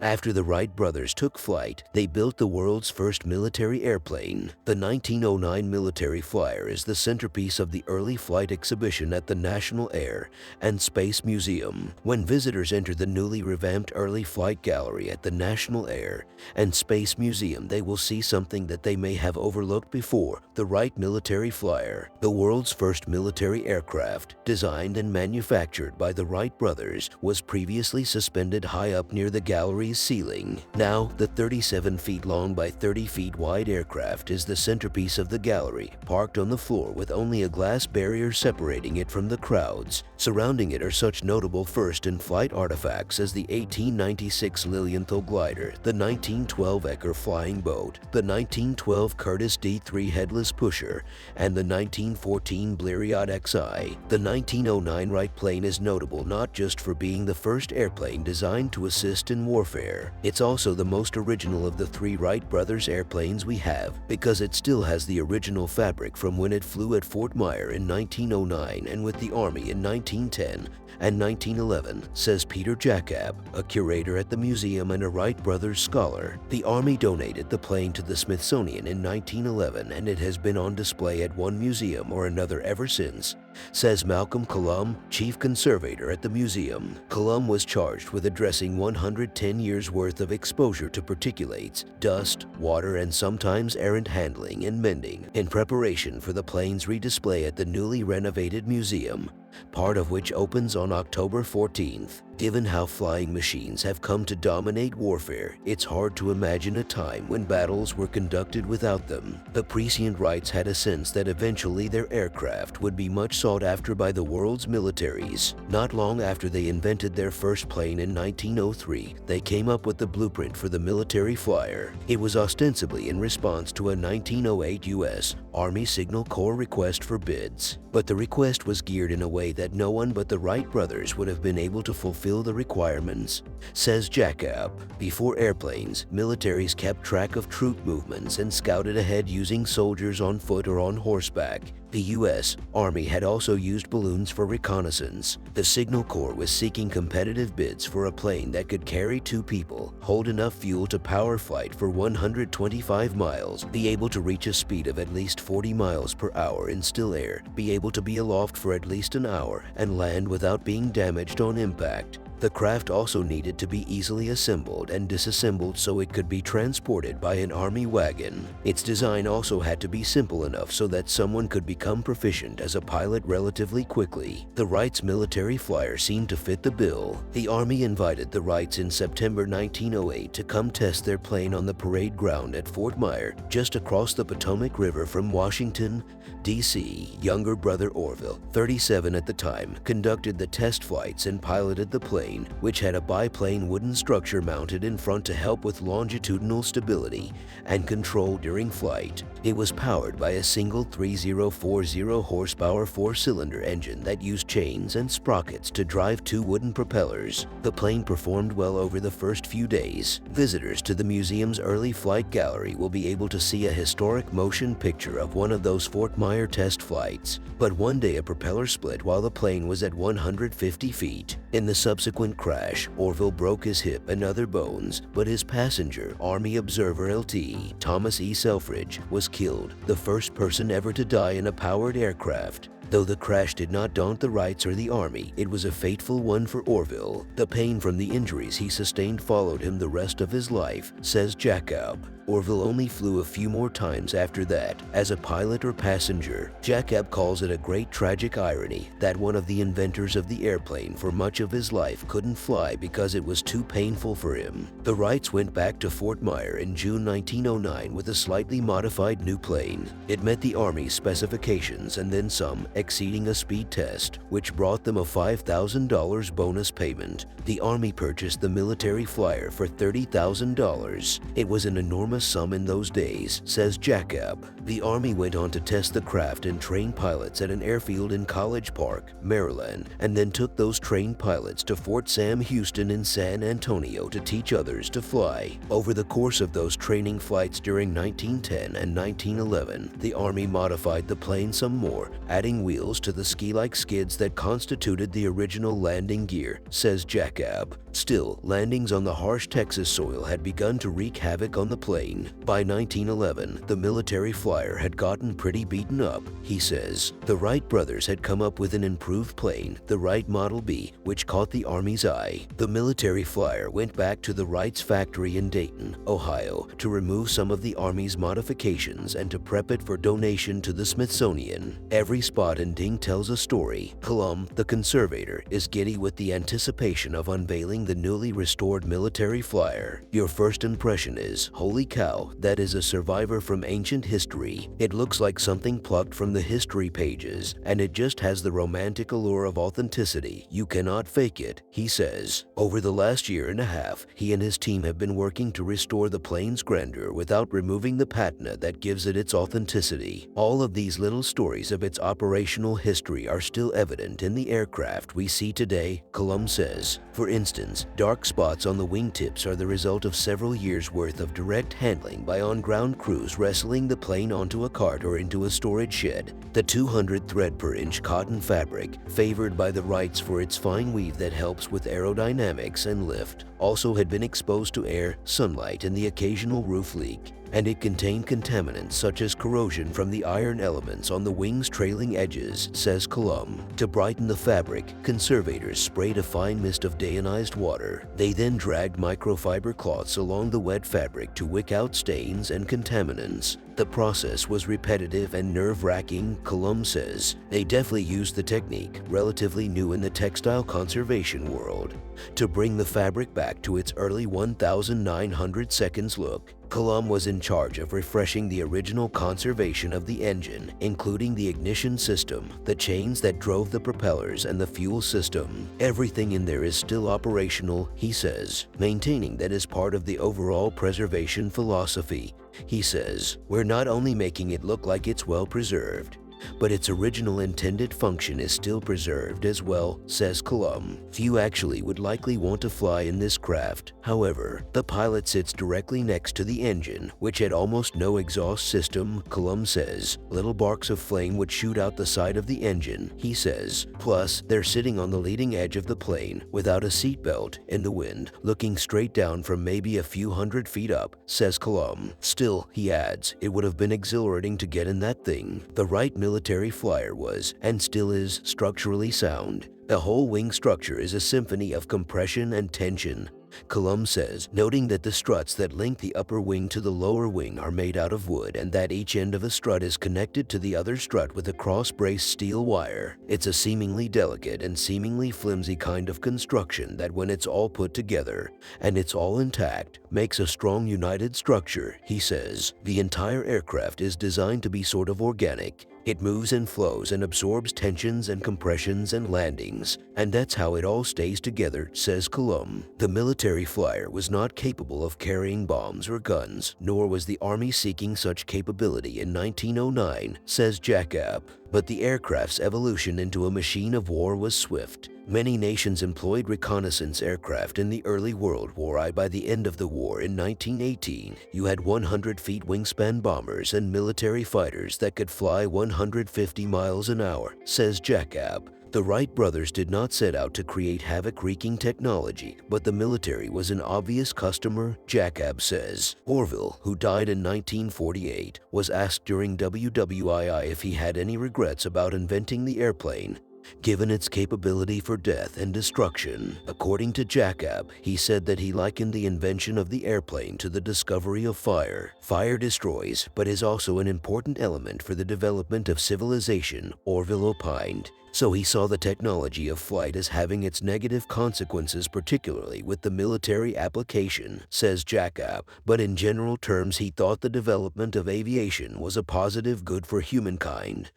After the Wright brothers took flight, they built the world's first military airplane. The 1909 Military Flyer is the centerpiece of the early flight exhibition at the National Air and Space Museum. When visitors enter the newly revamped early flight gallery at the National Air and Space Museum, they will see something that they may have overlooked before: the Wright Military Flyer, the world's first military aircraft, designed and manufactured by the Wright brothers, was previously suspended high up near the gallery's ceiling. Now, the 37 feet long by 30 feet wide aircraft is the centerpiece of the gallery, parked on the floor with only a glass barrier separating it from the crowds. Surrounding it are such notable first-in-flight artifacts as the 1896 Lilienthal glider, the 1912 Ecker Flying Boat, the 1912 Curtiss D-III Headless Pusher, and the 1914 Blériot XI. The 1909 Wright plane is notable not just for being the first airplane designed to assist in warfare. It's also the most original of the three Wright brothers airplanes we have, because it still has the original fabric from when it flew at Fort Myer in 1909 and with the Army in 1910 and 1911, says Peter Jacob, a curator at the museum and a Wright brothers scholar. The Army donated the plane to the Smithsonian in 1911, and it has been on display at one museum or another ever since, says Malcolm Cullum, chief conservator at the museum. Cullum was charged with addressing 110 years' worth of exposure to particulates, dust, water, and sometimes errant handling and mending in preparation for the plane's redisplay at the newly renovated museum, part of which opens on October 14th. Given how flying machines have come to dominate warfare, it's hard to imagine a time when battles were conducted without them. The prescient Wrights had a sense that eventually their aircraft would be much sought after by the world's militaries. Not long after they invented their first plane in 1903, they came up with the blueprint for the military flyer. It was ostensibly in response to a 1908 U.S. Army Signal Corps request for bids, but the request was geared in a way that no one but the Wright brothers would have been able to fulfill the requirements, says Jacob. Before airplanes, militaries kept track of troop movements and scouted ahead using soldiers on foot or on horseback. The U.S. Army had also used balloons for reconnaissance. The Signal Corps was seeking competitive bids for a plane that could carry 2 people, hold enough fuel to power flight for 125 miles, be able to reach a speed of at least 40 miles per hour in still air, be able to be aloft for at least an hour, and land without being damaged on impact. The craft also needed to be easily assembled and disassembled so it could be transported by an army wagon. Its design also had to be simple enough so that someone could become proficient as a pilot relatively quickly. The Wrights' military flyer seemed to fit the bill. The Army invited the Wrights in September 1908 to come test their plane on the parade ground at Fort Myer, just across the Potomac River from Washington, D.C. Younger brother Orville, 37 at the time, conducted the test flights and piloted the plane, which had a biplane wooden structure mounted in front to help with longitudinal stability and control during flight. It was powered by a single 3040 horsepower 4-cylinder engine that used chains and sprockets to drive 2 wooden propellers. The plane performed well over the first few days. Visitors to the museum's early flight gallery will be able to see a historic motion picture of one of those Fort Myer test flights. But one day a propeller split while the plane was at 150 feet. In the subsequent crash, Orville broke his hip and other bones, but his passenger, Army Observer LT, Thomas E. Selfridge, was killed, the first person ever to die in a powered aircraft. Though the crash did not daunt the Wrights or the Army, it was a fateful one for Orville. The pain from the injuries he sustained followed him the rest of his life, says Jacob. Orville only flew a few more times after that, as a pilot or passenger. Jacob calls it a great tragic irony that one of the inventors of the airplane for much of his life couldn't fly because it was too painful for him. The Wrights went back to Fort Myer in June 1909 with a slightly modified new plane. It met the Army's specifications and then some, exceeding a speed test, which brought them a $5,000 bonus payment. The Army purchased the military flyer for $30,000. It was an enormous enormous sum in those days, says Jacob. The Army went on to test the craft and train pilots at an airfield in College Park, Maryland, and then took those trained pilots to Fort Sam Houston in San Antonio to teach others to fly. Over the course of those training flights during 1910 and 1911, the Army modified the plane some more, adding wheels to the ski-like skids that constituted the original landing gear, says Jacob. Still, landings on the harsh Texas soil had begun to wreak havoc on the plane. By 1911, the military flyer had gotten pretty beaten up, he says. The Wright brothers had come up with an improved plane, the Wright Model B, which caught the Army's eye. The military flyer went back to the Wright's factory in Dayton, Ohio, to remove some of the Army's modifications and to prep it for donation to the Smithsonian. Every spot and ding tells a story. Colum, the conservator, is giddy with the anticipation of unveiling the newly restored military flyer. Your first impression is, holy cow, that is a survivor from ancient history. It looks like something plucked from the history pages, and it just has the romantic allure of authenticity. You cannot fake it, he says. Over the last year and a half, he and his team have been working to restore the plane's grandeur without removing the patina that gives it its authenticity. All of these little stories of its operational history are still evident in the aircraft we see today, Colum says. For instance, dark spots on the wingtips are the result of several years' worth of direct handling by on-ground crews wrestling the plane onto a cart or into a storage shed. The 200 thread per inch cotton fabric, favored by the Wrights for its fine weave that helps with aerodynamics and lift, also had been exposed to air, sunlight, and the occasional roof leak, and it contained contaminants such as corrosion from the iron elements on the wing's trailing edges, says Colum. To brighten the fabric, conservators sprayed a fine mist of deionized water. They then dragged microfiber cloths along the wet fabric to wick out stains and contaminants. The process was repetitive and nerve-wracking, Colum says. They definitely used the technique, relatively new in the textile conservation world, to bring the fabric back to its early 1900 seconds look. Colum was in charge of refreshing the original conservation of the engine, including the ignition system, the chains that drove the propellers, and the fuel system. Everything in there is still operational, he says. Maintaining that is part of the overall preservation philosophy. He says, we're not only making it look like it's well preserved, but its original intended function is still preserved as well, says Colum. Few actually would likely want to fly in this craft. However, the pilot sits directly next to the engine, which had almost no exhaust system, Colum says. Little barks of flame would shoot out the side of the engine, he says. Plus, they're sitting on the leading edge of the plane, without a seatbelt, in the wind, looking straight down from maybe a few hundred feet up, says Colum. Still, he adds, it would have been exhilarating to get in that thing. The Wright Military Flyer was, and still is, structurally sound. The whole wing structure is a symphony of compression and tension, Colum says, noting that the struts that link the upper wing to the lower wing are made out of wood and that each end of a strut is connected to the other strut with a cross-braced steel wire. It's a seemingly delicate and seemingly flimsy kind of construction that when it's all put together, and it's all intact, makes a strong united structure, he says. The entire aircraft is designed to be sort of organic. It moves and flows and absorbs tensions and compressions and landings, and that's how it all stays together, says Colum. The military flyer was not capable of carrying bombs or guns, nor was the Army seeking such capability in 1909, says Jacob. But the aircraft's evolution into a machine of war was swift. Many nations employed reconnaissance aircraft in the early World War I. By the end of the war in 1918, you had 100-feet wingspan bombers and military fighters that could fly 150 miles an hour, says Jacob. The Wright brothers did not set out to create havoc-wreaking technology, but the military was an obvious customer, Jacob says. Orville, who died in 1948, was asked during WWII if he had any regrets about inventing the airplane, given its capability for death and destruction. According to Jacob, he said that he likened the invention of the airplane to the discovery of fire. Fire destroys, but is also an important element for the development of civilization, Orville opined. So he saw the technology of flight as having its negative consequences, particularly with the military application, says Jacob, but in general terms he thought the development of aviation was a positive good for humankind.